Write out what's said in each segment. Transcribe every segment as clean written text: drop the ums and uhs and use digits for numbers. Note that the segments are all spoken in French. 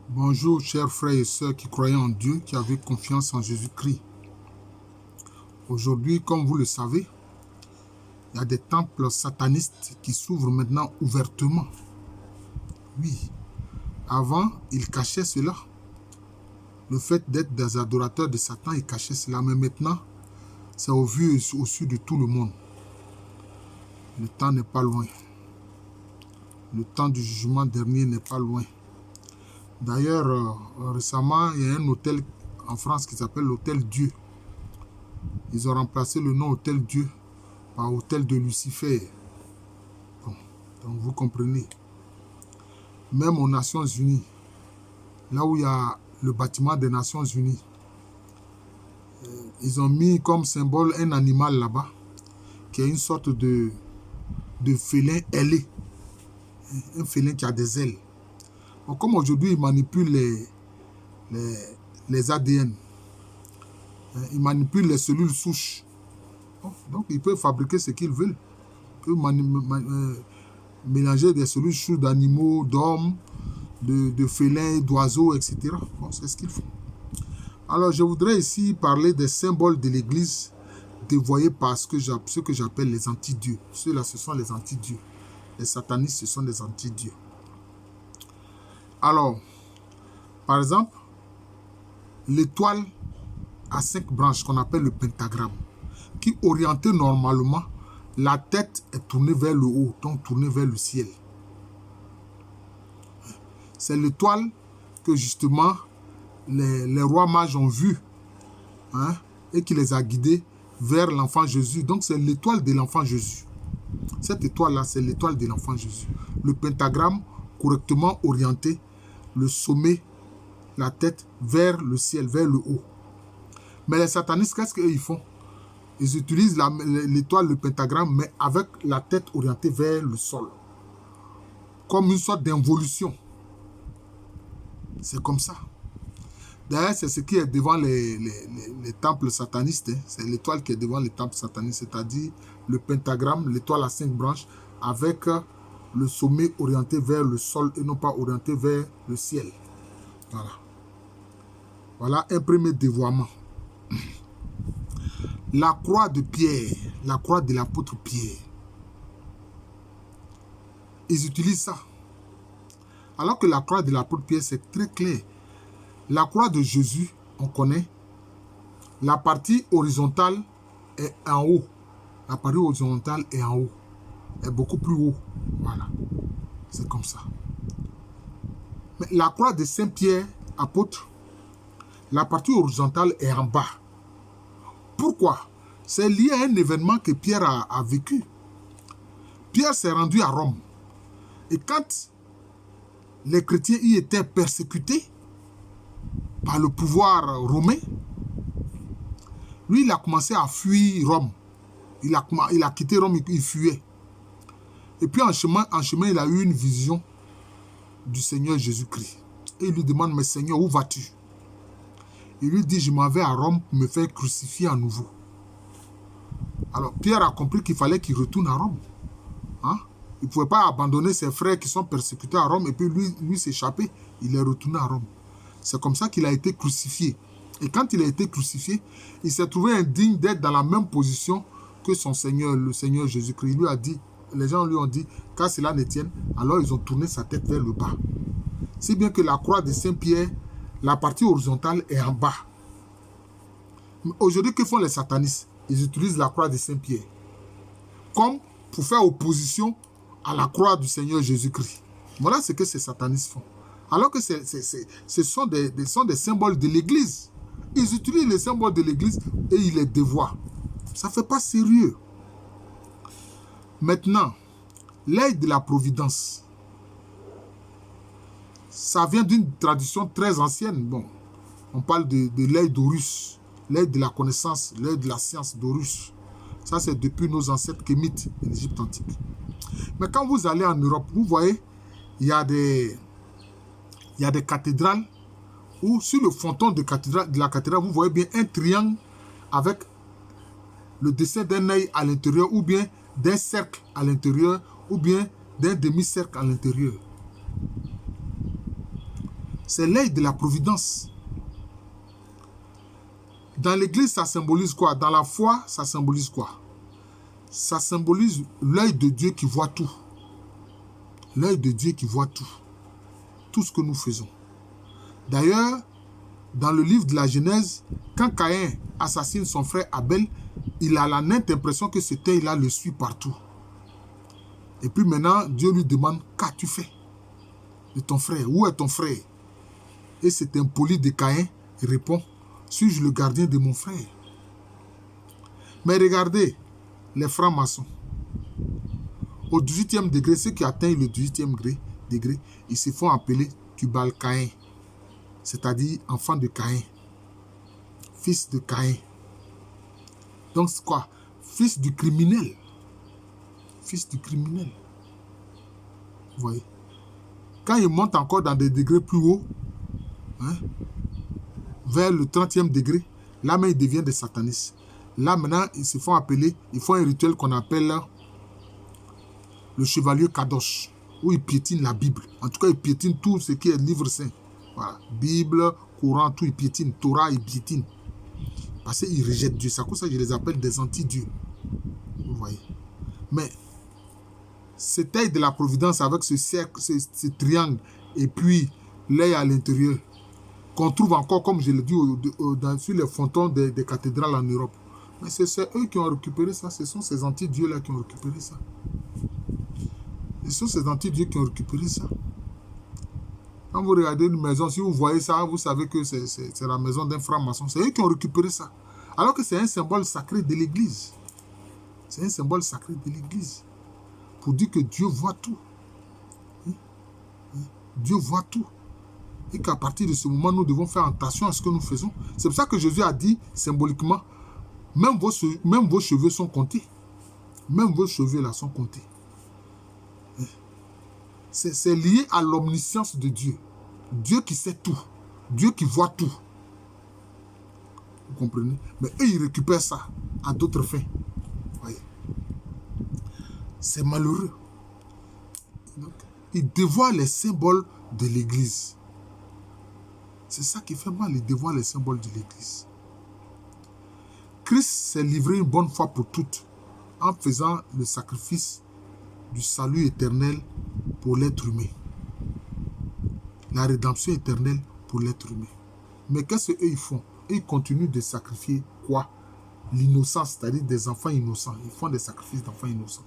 Bonjour, chers frères et sœurs qui croyaient en Dieu, qui avaient confiance en Jésus-Christ. Aujourd'hui, comme vous le savez, il y a des temples satanistes qui s'ouvrent maintenant ouvertement. Oui, avant, ils cachaient cela. Le fait d'être des adorateurs de Satan, ils cachaient cela. Mais maintenant, c'est au vu et au su de tout le monde. Le temps n'est pas loin. Le temps du jugement dernier n'est pas loin. D'ailleurs, récemment, il y a un hôtel en France qui s'appelle l'Hôtel Dieu. Ils ont remplacé le nom Hôtel Dieu par Hôtel de Lucifer. Bon, donc vous comprenez. Même aux Nations Unies, là où il y a le bâtiment des Nations Unies, ils ont mis comme symbole un animal là-bas, qui est une sorte de félin ailé. Un félin qui a des ailes. Bon, comme aujourd'hui, ils manipulent les ADN. Ils manipulent les cellules souches. Bon, donc, ils peuvent fabriquer ce qu'ils veulent. Ils peuvent mélanger des cellules souches d'animaux, d'hommes, de félins, d'oiseaux, etc. Bon, c'est ce qu'ils font. Alors, je voudrais ici parler des symboles de l'Église dévoyés par ce que j'appelle les anti-dieux. Ceux-là, ce sont les anti-dieux. Les satanistes, ce sont des anti-dieux. Alors, par exemple, l'étoile à 5 branches qu'on appelle le pentagramme, qui orienté normalement, la tête est tournée vers le haut, donc tournée vers le ciel. C'est l'étoile que justement les rois mages ont vue, et qui les a guidés vers l'enfant Jésus. Donc c'est l'étoile de l'enfant Jésus. Cette étoile-là, c'est l'étoile de l'enfant Jésus. Le pentagramme correctement orienté, le sommet, la tête vers le ciel, vers le haut. Mais les satanistes, qu'est-ce qu'ils font? Ils utilisent l'étoile, le pentagramme, mais avec la tête orientée vers le sol. Comme une sorte d'involution. C'est comme ça. D'ailleurs, c'est ce qui est devant les temples satanistes. C'est l'étoile qui est devant les temples satanistes, c'est-à-dire le pentagramme, l'étoile à 5 branches, avec le sommet orienté vers le sol et non pas orienté vers le ciel. Voilà. Voilà un premier dévoiement. La croix de Pierre, la croix de l'apôtre Pierre. Ils utilisent ça. Alors que la croix de l'apôtre Pierre, c'est très clair. La croix de Jésus, on connaît. La partie horizontale est en haut. La partie horizontale est en haut. Est beaucoup plus haut. Voilà. C'est comme ça. Mais la croix de Saint-Pierre, apôtre, la partie horizontale est en bas. Pourquoi? C'est lié à un événement que Pierre a vécu. Pierre s'est rendu à Rome. Et quand les chrétiens y étaient persécutés par le pouvoir romain, lui, il a commencé à fuir Rome. Il a quitté Rome, il fuyait. Et puis en chemin, il a eu une vision du Seigneur Jésus-Christ. Et il lui demande, mais Seigneur, où vas-tu? Il lui dit, je m'en vais à Rome pour me faire crucifier à nouveau. Alors Pierre a compris qu'il fallait qu'il retourne à Rome. Il ne pouvait pas abandonner ses frères qui sont persécutés à Rome et puis lui s'échapper. Il est retourné à Rome. C'est comme ça qu'il a été crucifié. Et quand il a été crucifié, il s'est trouvé indigne d'être dans la même position que son Seigneur, le Seigneur Jésus-Christ. Il lui a dit, les gens lui ont dit, qu'à cela ne tienne, alors ils ont tourné sa tête vers le bas. Si bien que la croix de Saint-Pierre, la partie horizontale est en bas. Aujourd'hui, que font les satanistes? Ils utilisent la croix de Saint-Pierre comme pour faire opposition à la croix du Seigneur Jésus-Christ. Voilà ce que ces satanistes font. Alors que ce sont des symboles de l'Église. Ils utilisent les symboles de l'Église et ils les dévoient. Ça ne fait pas sérieux. Maintenant, l'œil de la providence. Ça vient d'une tradition très ancienne. Bon, on parle de l'œil d'Horus, l'œil de la connaissance, l'œil de la science d'Horus. Ça, c'est depuis nos ancêtres kémites de l'Égypte antique. Mais quand vous allez en Europe, vous voyez, il y a des cathédrales où sur le fronton de la cathédrale, vous voyez bien un triangle avec le dessin d'un œil à l'intérieur ou bien d'un cercle à l'intérieur ou bien d'un demi-cercle à l'intérieur. C'est l'œil de la providence. Dans l'église, ça symbolise quoi? Dans la foi, ça symbolise quoi? Ça symbolise l'œil de Dieu qui voit tout. L'œil de Dieu qui voit tout. Tout ce que nous faisons. D'ailleurs, dans le livre de la Genèse, quand Caïn assassine son frère Abel, il a la nette impression que cet œil-là le suit partout. Et puis maintenant, Dieu lui demande, qu'as-tu fait de ton frère? Où est ton frère? Et cet impoli de Caïn répond, suis-je le gardien de mon frère? Mais regardez, les francs-maçons, au 18e degré, ceux qui atteignent le 18e degré, ils se font appeler Tubal-Caïn, c'est-à-dire enfant de Caïn, fils de Caïn. Donc c'est quoi? Fils du criminel. Fils du criminel. Vous voyez? Quand ils montent encore dans des degrés plus hauts, vers le 30e degré, là même ils deviennent des satanistes. Là maintenant, ils se font appeler, ils font un rituel qu'on appelle le chevalier Kadosh, où ils piétinent la Bible. En tout cas, ils piétinent tout ce qui est livre saint. Voilà. Bible, Coran, tout, ils piétinent. Torah, ils piétinent. Parce qu'ils rejettent Dieu. C'est pour ça que je les appelle des anti-dieux. Vous voyez. Mais cet œil de la providence avec ce cercle, ce triangle, et puis l'œil à l'intérieur, qu'on trouve encore, comme je l'ai dit, sur les frontons des cathédrales en Europe. Mais c'est eux qui ont récupéré ça. Ce sont ces anti-dieux-là qui ont récupéré ça. Ce sont ces anti-dieux qui ont récupéré ça. Quand vous regardez une maison, si vous voyez ça, vous savez que c'est la maison d'un franc-maçon. C'est eux qui ont récupéré ça. Alors que c'est un symbole sacré de l'Église. C'est un symbole sacré de l'Église. Pour dire que Dieu voit tout. Dieu voit tout. Et qu'à partir de ce moment, nous devons faire attention à ce que nous faisons. C'est pour ça que Jésus a dit symboliquement, même vos cheveux sont comptés. Même vos cheveux là sont comptés. C'est lié à l'omniscience de Dieu. Dieu qui sait tout. Dieu qui voit tout. Vous comprenez? Mais eux, ils récupèrent ça à d'autres fins. Voyez. C'est malheureux. Donc, ils dévoient les symboles de l'Église. C'est ça qui fait mal, ils dévoient les symboles de l'Église. Christ s'est livré une bonne fois pour toutes en faisant le sacrifice du salut éternel pour l'être humain. La rédemption éternelle pour l'être humain. Mais qu'est-ce qu'eux ils font? Ils continuent de sacrifier quoi? L'innocence, c'est-à-dire des enfants innocents. Ils font des sacrifices d'enfants innocents.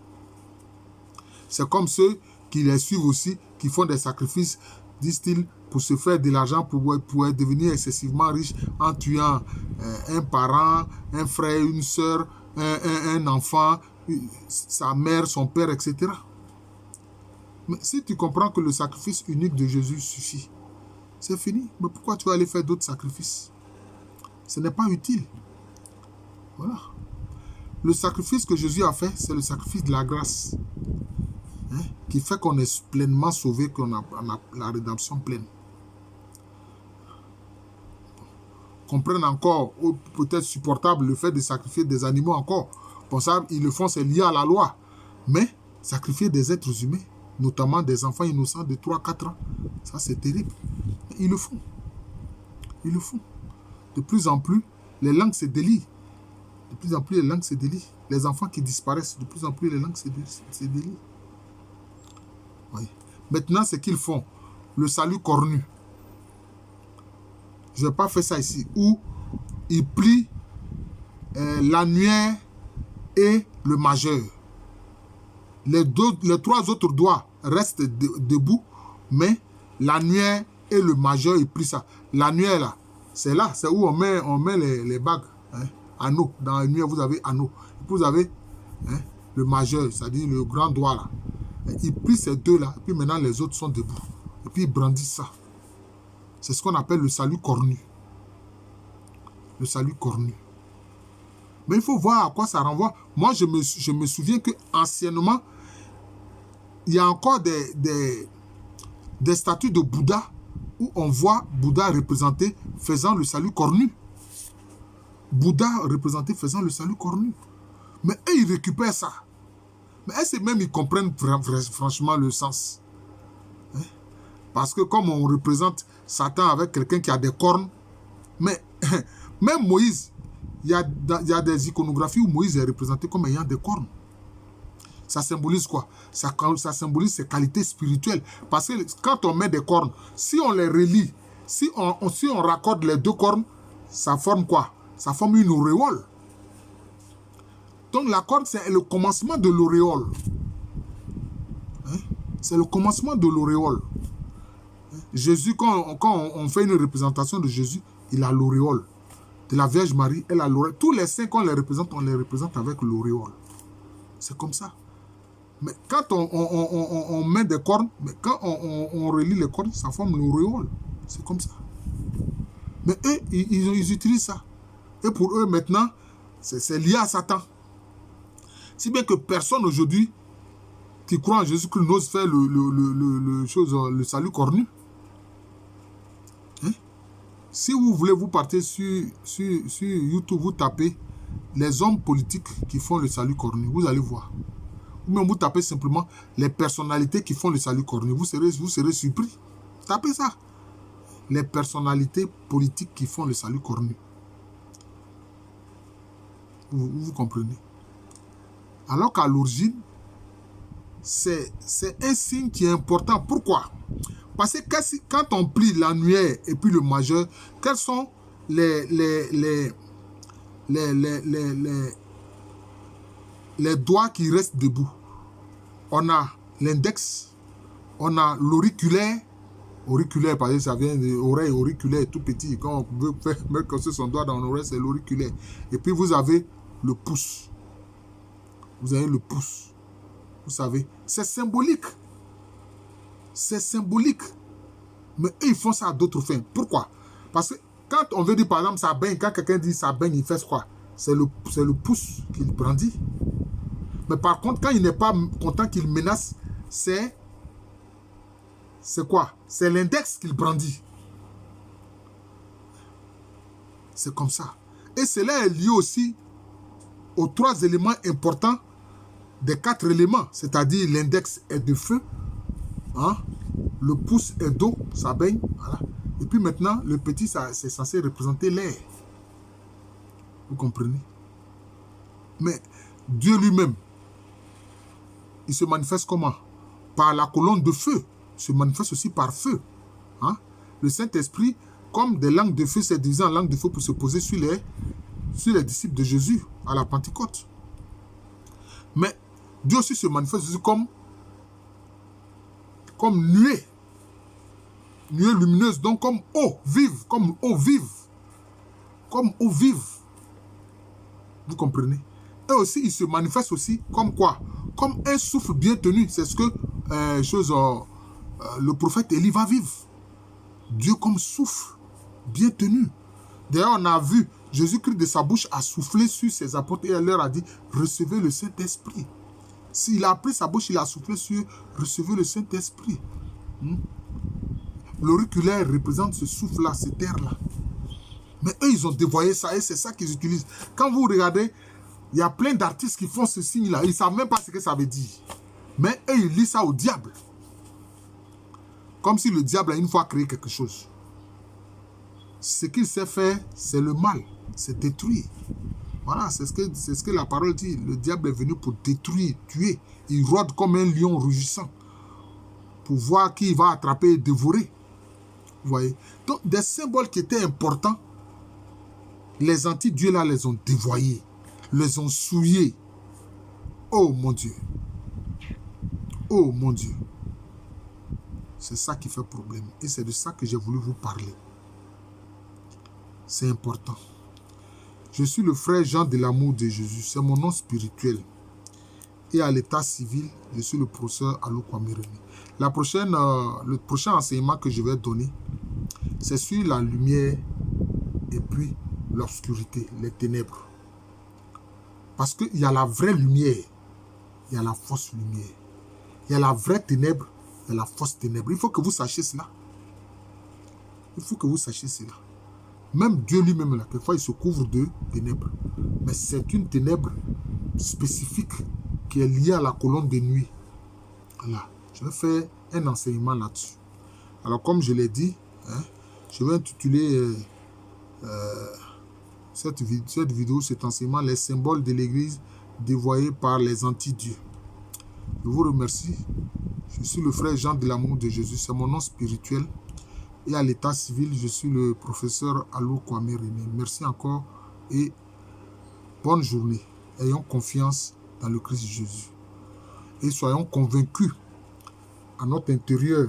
C'est comme ceux qui les suivent aussi, qui font des sacrifices, disent-ils, pour se faire de l'argent, pour devenir excessivement riche en tuant un parent, un frère, une soeur, un enfant, sa mère, son père, etc. Mais si tu comprends que le sacrifice unique de Jésus suffit, c'est fini. Mais pourquoi tu vas aller faire d'autres sacrifices? Ce n'est pas utile. Voilà. Le sacrifice que Jésus a fait, c'est le sacrifice de la grâce. Qui fait qu'on est pleinement sauvé, qu'on a la rédemption pleine. Qu'on prenne encore, ou peut-être supportable, le fait de sacrifier des animaux encore. Pour ça, ils le font, c'est lié à la loi. Mais sacrifier des êtres humains, notamment des enfants innocents de 3-4 ans, ça c'est terrible. Ils le font. Ils le font. De plus en plus, les langues se délient. De plus en plus, les langues se délient. Les enfants qui disparaissent, de plus en plus, les langues se délient. Oui. Maintenant, ce qu'ils font, le salut cornu. Je n'ai pas fait ça ici. Où ils plient l'annuaire et le majeur. Les 3 autres doigts restent debout, mais l'annuaire et le majeur, ils plient ça. L'annuaire, là, c'est où on met les bagues. Anneau. Dans l'annuaire, vous avez anneau. Vous avez le majeur, c'est-à-dire le grand doigt, là. Ils plient ces deux-là, et puis maintenant les autres sont debout. Et puis ils brandissent ça. C'est ce qu'on appelle le salut cornu. Le salut cornu. Mais il faut voir à quoi ça renvoie. Moi, je me souviens qu'anciennement, il y a encore des statues de Bouddha où on voit Bouddha représenté faisant le salut cornu. Bouddha représenté faisant le salut cornu. Mais eux, ils récupèrent ça. Mais est-ce que même ils comprennent franchement le sens? Parce que comme on représente Satan avec quelqu'un qui a des cornes, mais même Moïse, il y a des iconographies où Moïse est représenté comme ayant des cornes. Ça symbolise quoi? Ça symbolise ses qualités spirituelles. Parce que quand on met des cornes, si on les relie, si on raccorde les deux cornes, ça forme quoi? Ça forme une auréole. Donc la corne, c'est le commencement de l'auréole. Hein? C'est le commencement de l'auréole. Jésus, quand on fait une représentation de Jésus, il a l'auréole. De la Vierge Marie, elle a l'auréole. Tous les saints qu'on les représente avec l'auréole. C'est comme ça. Mais quand on met des cornes, mais quand on relie les cornes, ça forme l'auréole. C'est comme ça. Mais eux, ils utilisent ça. Et pour eux, maintenant, c'est lié à Satan. Si bien que personne aujourd'hui qui croit en Jésus-Christ n'ose faire le salut cornu. Hein? Si vous voulez, vous partez sur YouTube, vous tapez les hommes politiques qui font le salut cornu. Vous allez voir. Ou même vous tapez simplement les personnalités qui font le salut cornu. Vous serez surpris. Tapez ça. Les personnalités politiques qui font le salut cornu. Vous comprenez? Alors qu'à l'origine, c'est un signe qui est important. Pourquoi? Parce que quand on plie l'annuaire et puis le majeur, quels sont les doigts qui restent debout? On a l'index, on a l'auriculaire. Auriculaire, parce que ça vient de l'oreille auriculaire, tout petit. Quand on veut mettre son doigt dans l'oreille, c'est l'auriculaire. Et puis vous avez le pouce. Vous avez le pouce. Vous savez, c'est symbolique. C'est symbolique. Mais eux, ils font ça à d'autres fins. Pourquoi? Parce que quand on veut dire, par exemple, ça baigne, quand quelqu'un dit ça baigne, il fait quoi? C'est le pouce qu'il brandit. Mais par contre, quand il n'est pas content qu'il menace, c'est quoi? C'est l'index qu'il brandit. C'est comme ça. Et cela est lié aussi aux 3 éléments importants des 4 éléments. C'est-à-dire l'index est de feu, hein? Le pouce est d'eau, ça baigne. Voilà. Et puis maintenant, le petit, c'est censé représenter l'air. Vous comprenez? Mais Dieu lui-même, il se manifeste comment? Par la colonne de feu. Il se manifeste aussi par feu. Hein? Le Saint-Esprit, comme des langues de feu, s'est divisé en langues de feu pour se poser sur les disciples de Jésus à la Pentecôte. Mais Dieu aussi se manifeste aussi comme nuée. Nuée lumineuse, donc comme eau vive. Comme eau vive. Comme eau vive. Vous comprenez? Et aussi, il se manifeste aussi comme quoi? Comme un souffle bien tenu. C'est ce que le prophète Élie va vivre. Dieu comme souffle bien tenu. D'ailleurs, on a vu Jésus-Christ de sa bouche a soufflé sur ses apôtres et elle leur a dit, recevez le Saint-Esprit. S'il a pris sa bouche, il a soufflé sur, recevez le Saint-Esprit. L'auriculaire représente ce souffle-là, cette air-là. Mais eux, ils ont dévoyé ça et c'est ça qu'ils utilisent. Quand vous regardez, il y a plein d'artistes qui font ce signe-là. Ils ne savent même pas ce que ça veut dire. Mais eux, ils lisent ça au diable. Comme si le diable a une fois créé quelque chose. Ce qu'il sait faire, c'est le mal. C'est détruire. Voilà, c'est ce que la parole dit. Le diable est venu pour détruire, tuer. Il rôde comme un lion rugissant. Pour voir qui il va attraper et dévorer. Vous voyez? Donc, des symboles qui étaient importants, les anti-dieux là les ont dévoyés. Les ont souillés. Oh mon Dieu. Oh mon Dieu. C'est ça qui fait problème. Et c'est de ça que j'ai voulu vous parler. C'est important. Je suis le frère Jean de l'amour de Jésus. C'est mon nom spirituel. Et à l'état civil, je suis le professeur Alou Kwame Remi. Le prochain enseignement que je vais donner, c'est sur la lumière et puis l'obscurité, les ténèbres. Parce qu'il y a la vraie lumière, il y a la fausse lumière. Il y a la vraie ténèbre, il y a la fausse ténèbre. Il faut que vous sachiez cela. Il faut que vous sachiez cela. Même Dieu lui-même, là, quelquefois, il se couvre de ténèbres. Mais c'est une ténèbre spécifique qui est liée à la colonne de nuit. Voilà. Je vais faire un enseignement là-dessus. Alors, comme je l'ai dit, hein, je vais intituler cette vidéo, cet enseignement, les symboles de l'Église dévoyés par les anti-dieux. Je vous remercie. Je suis le frère Jean de l'amour de Jésus. C'est mon nom spirituel. Et à l'état civil, je suis le professeur Alou Kwame René. Merci encore et bonne journée. Ayons confiance dans le Christ Jésus. Et soyons convaincus à notre intérieur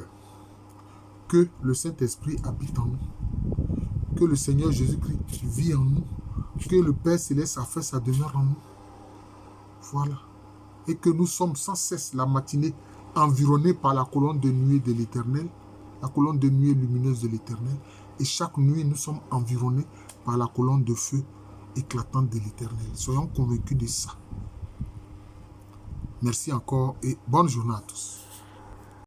que le Saint-Esprit habite en nous. Que le Seigneur Jésus-Christ vit en nous. Que le Père Céleste a fait sa demeure en nous. Voilà. Et que nous sommes sans cesse la matinée environnés par la colonne de nuée de l'Éternel, la colonne de nuée lumineuse de l'Éternel. Et chaque nuit, nous sommes environnés par la colonne de feu éclatante de l'Éternel. Soyons convaincus de ça. Merci encore et bonne journée à tous.